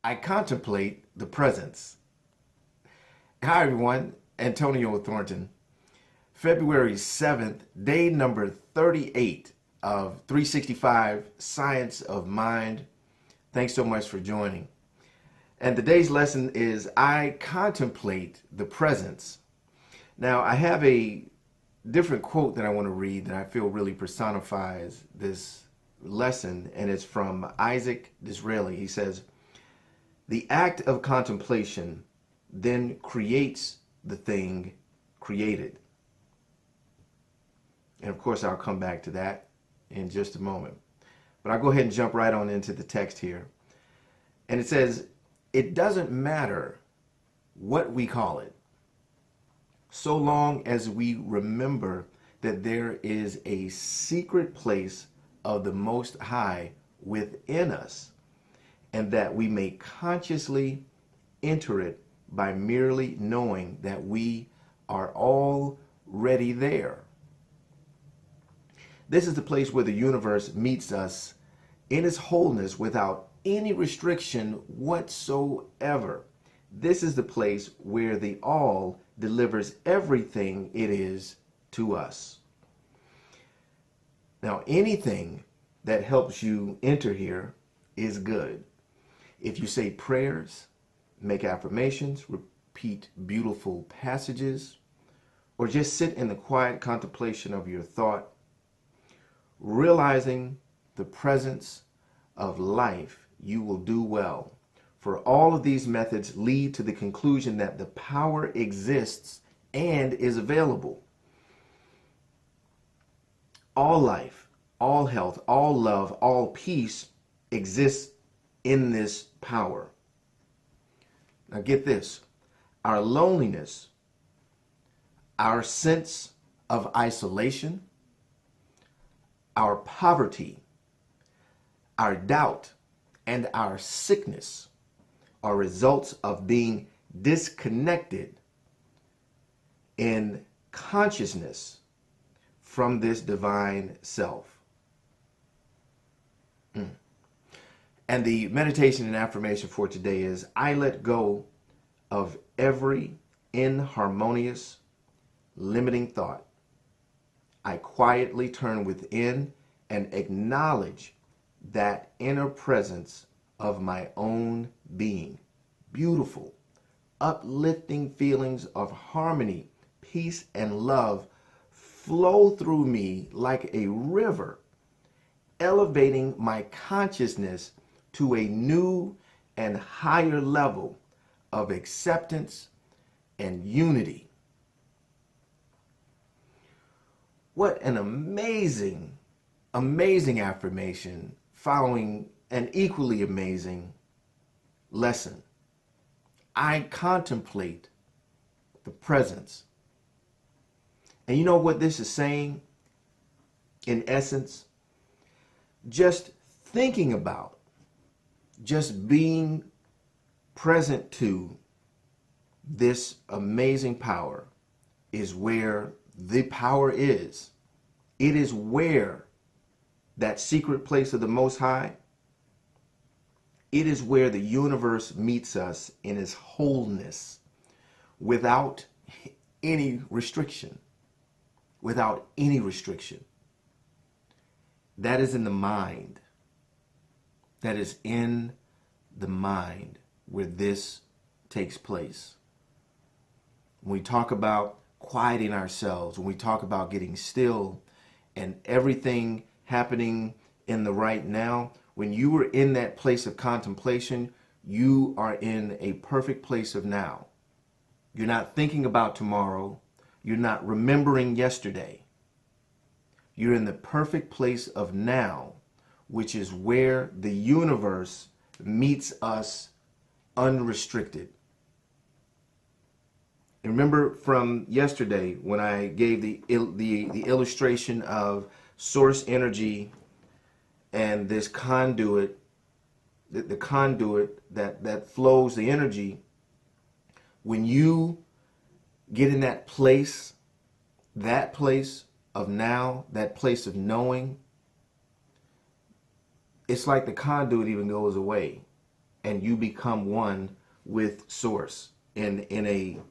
I contemplate the presence. Hi, everyone. Antonio Thornton. February 7th, day number 38 of 365 Science of Mind. Thanks so much for joining. And today's lesson is I contemplate the presence. Now, I have a different quote that I want to read that I feel really personifies this lesson, and it's from Isaac Disraeli. He says, "The act of contemplation then creates the thing created." And of course, I'll come back to that in just a moment. But I'll go ahead and jump right on into the text here. And it says, "It doesn't matter what we call it, so long as we remember that there is a secret place of the Most High within us, and that we may consciously enter it by merely knowing that we are already there. This is the place where the universe meets us in its wholeness without any restriction whatsoever. This is the place where the all delivers everything it is to us." Now, anything that helps you enter here is good. If you say prayers, make affirmations, repeat beautiful passages, or just sit in the quiet contemplation of your thought, realizing the presence of life, you will do well. For all of these methods lead to the conclusion that the power exists and is available. All life, all health, all love, all peace exists in this power. Now get this, our loneliness, our sense of isolation, our poverty, our doubt, and our sickness are results of being disconnected in consciousness from this divine self. And the meditation and affirmation for today is, I let go of every inharmonious, limiting thought. I quietly turn within and acknowledge that inner presence of my own being. Beautiful, uplifting feelings of harmony, peace, and love flow through me like a river, elevating my consciousness to a new and higher level of acceptance and unity. What an amazing, amazing affirmation following an equally amazing lesson. I contemplate the presence. And you know what this is saying? In essence, just thinking about, just being present to this amazing power is where the power is. It is where that secret place of the Most High, it is where the universe meets us in its wholeness without any restriction. Without any restriction. That is in the mind. That is in the mind where this takes place. When we talk about quieting ourselves, when we talk about getting still and everything happening in the right now, when you are in that place of contemplation, you are in a perfect place of now. You're not thinking about tomorrow. You're not remembering yesterday. You're in the perfect place of now, which is where the universe meets us unrestricted. And remember from yesterday when I gave the illustration of source energy and this conduit, the conduit that flows the energy, when you get in that place of now, that place of knowing, it's like the conduit even goes away. and you become one with source in an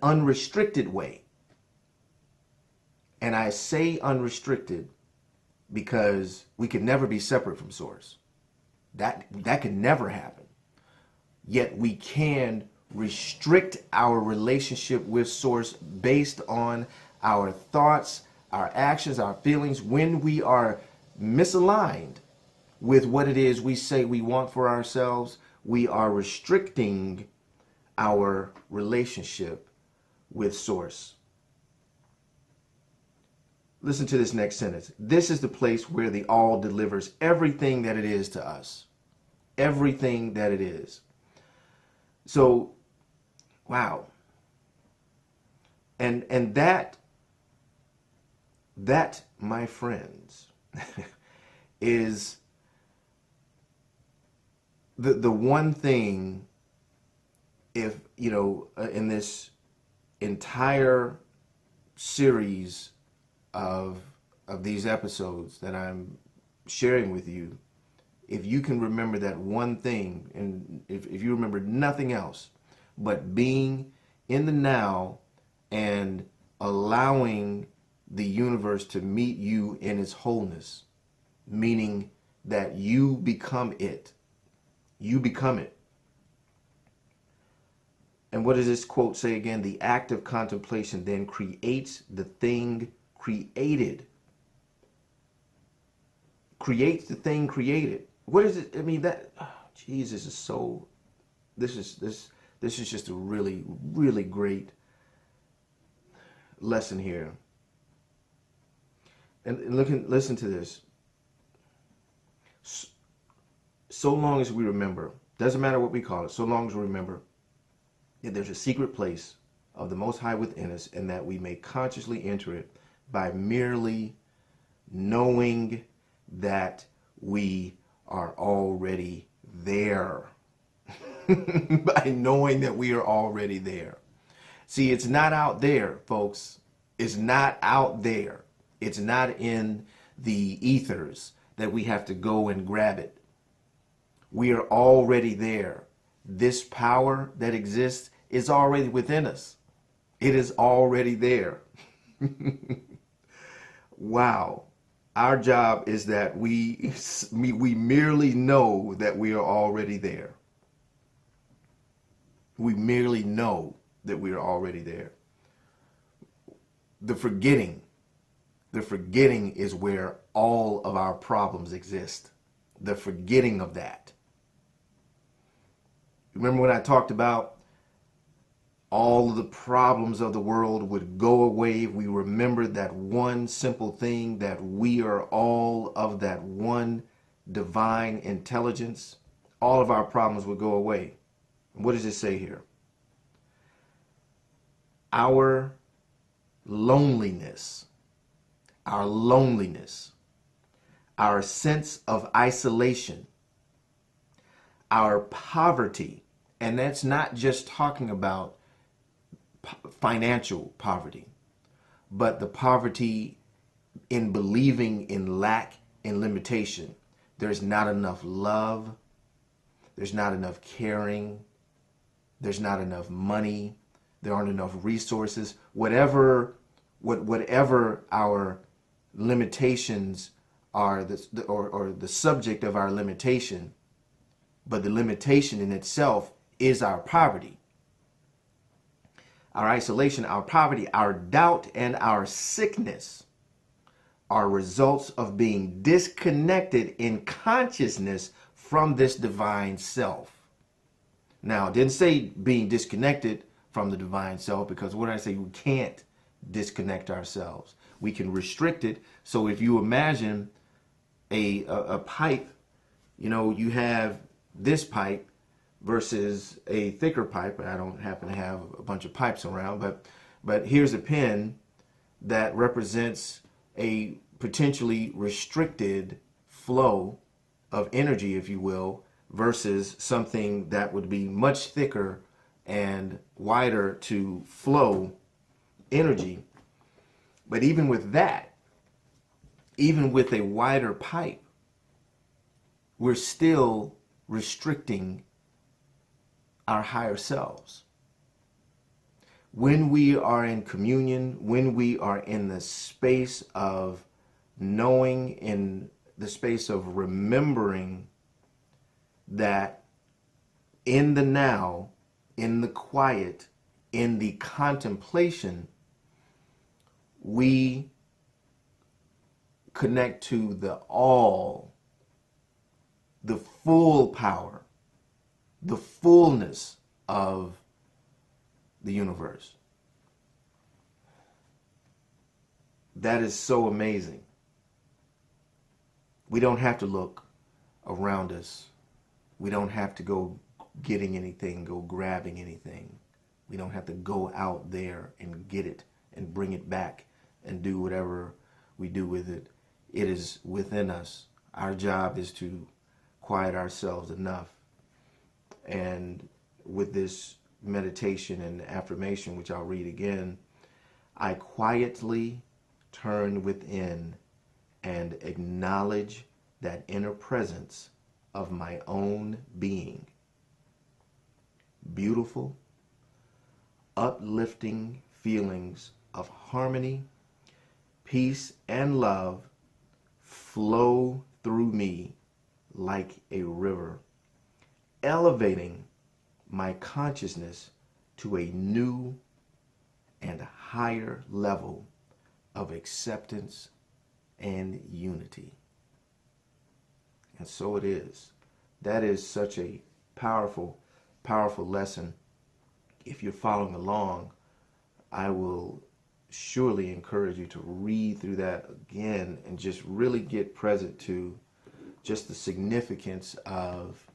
unrestricted way. And I say unrestricted because we can never be separate from source. That can never happen. Yet we can restrict our relationship with source based on our thoughts, our actions, our feelings when we are misaligned with what it is we say we want for ourselves. We are restricting our relationship with source. Listen to this next sentence. This is the place where the all delivers everything that it is to us. Everything that it is. So, wow. And that, my friends, is the one thing, if, in this entire series of these episodes that I'm sharing with you, if you can remember that one thing, and if you remember nothing else but being in the now and allowing the universe to meet you in its wholeness, meaning that you become it. You become it. And what does this quote say again? The act of contemplation then creates the thing created. Creates the thing created. What is it? I mean, that, oh, Jesus is so, this is just a really, really great lesson here. And listen to this. So long as we remember, doesn't matter what we call it, so long as we remember that there's a secret place of the Most High within us, and that we may consciously enter it by merely knowing that we are already there. By knowing that we are already there. See, it's not out there, folks. It's not out there. It's not in the ethers that we have to go and grab it. We are already there. This power that exists is already within us. It is already there. Wow. Our job is that we merely know that we are already there. We merely know that we are already there. The forgetting is where all of our problems exist. The forgetting of that. Remember when I talked about all of the problems of the world would go away if we remembered that one simple thing, that we are all of that one divine intelligence? All of our problems would go away. What does it say here? Our loneliness, our sense of isolation, our poverty, and that's not just talking about financial poverty, but the poverty in believing in lack and limitation. There's not enough love. There's not enough caring. There's not enough money. There aren't enough resources. Whatever our limitations are, or the subject of our limitation, but the limitation in itself is our poverty. Our isolation, our poverty, our doubt, and our sickness are results of being disconnected in consciousness from this divine self. Now, it didn't say being disconnected from the divine self, because what did I say? We can't disconnect ourselves. We can restrict it. So if you imagine a pipe, you have this pipe versus a thicker pipe. I don't happen to have a bunch of pipes around, but here's a pen that represents a potentially restricted flow of energy, if you will, versus something that would be much thicker and wider to flow energy. But even with that, even with a wider pipe, we're still restricting our higher selves. When we are in communion, when we are in the space of knowing, in the space of remembering that in the now, in the quiet, in the contemplation, we connect to the all, the full power, the fullness of the universe. That is so amazing. We don't have to look around us. We don't have to go getting anything, go grabbing anything. We don't have to go out there and get it and bring it back and do whatever we do with it. It is within us. Our job is to quiet ourselves enough. And with this meditation and affirmation, which I'll read again, I quietly turn within and acknowledge that inner presence of my own being. Beautiful, uplifting feelings of harmony, peace, and love flow through me like a river, elevating my consciousness to a new and higher level of acceptance and unity. And so it is. That is such a powerful, powerful lesson. If you're following along, I will surely encourage you to read through that again and just really get present to just the significance of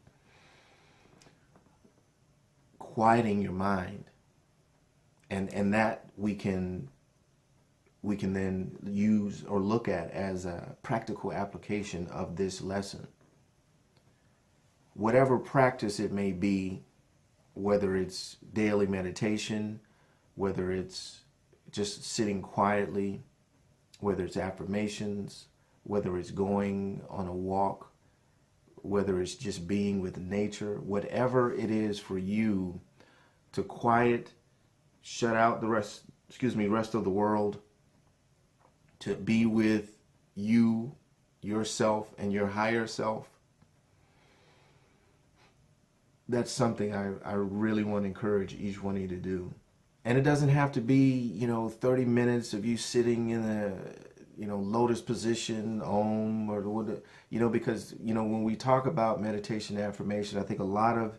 quieting your mind, and that we can then use or look at as a practical application of this lesson. Whatever practice it may be, whether it's daily meditation, whether it's just sitting quietly, whether it's affirmations, whether it's going on a walk, whether it's just being with nature, whatever it is for you to quiet, shut out the rest of the world, to be with you, yourself, and your higher self. That's something I really want to encourage each one of you to do. And it doesn't have to be, 30 minutes of you sitting in a, lotus position, om, or because, when we talk about meditation and affirmation, I think a lot of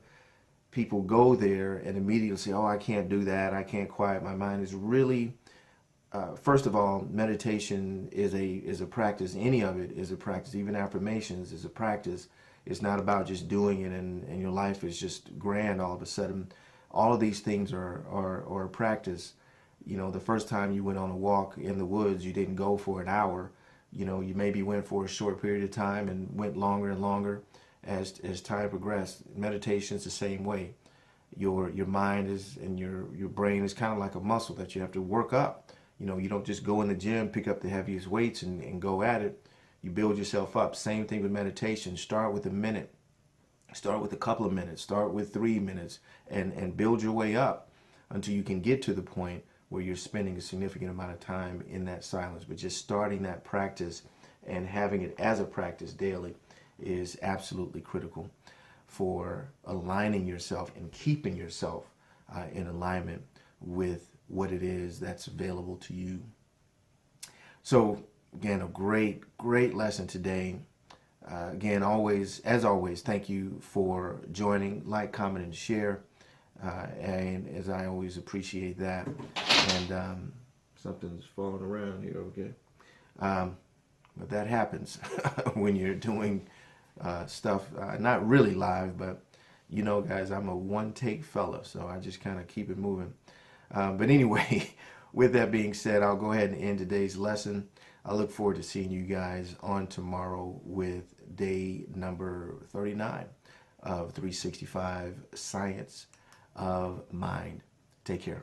people go there and immediately say, oh, I can't do that. I can't quiet my mind. It's really, first of all, meditation is a practice. Any of it is a practice. Even affirmations is a practice. It's not about just doing it and your life is just grand all of a sudden. All of these things are a practice. The first time you went on a walk in the woods, you didn't go for an hour. You maybe went for a short period of time and went longer and longer as time progressed. Meditation is the same way. Your mind is, and your brain is kind of like a muscle that you have to work up. You don't just go in the gym, pick up the heaviest weights and go at it. You build yourself up. Same thing with meditation. Start with a minute. Start with a couple of minutes. Start with 3 minutes and build your way up until you can get to the point where you're spending a significant amount of time in that silence. But just starting that practice and having it as a practice daily is absolutely critical for aligning yourself and keeping yourself in alignment with what it is that's available to you. So again, a great lesson today. Again, as always, thank you for joining. Like, comment, and share. And as I always appreciate that. And something's falling around here, okay? But that happens when you're doing stuff, not really live, but guys, I'm a one-take fella, so I just kind of keep it moving. But anyway, with that being said, I'll go ahead and end today's lesson. I look forward to seeing you guys on tomorrow with day number 39 of 365 Science of Mind. Take care.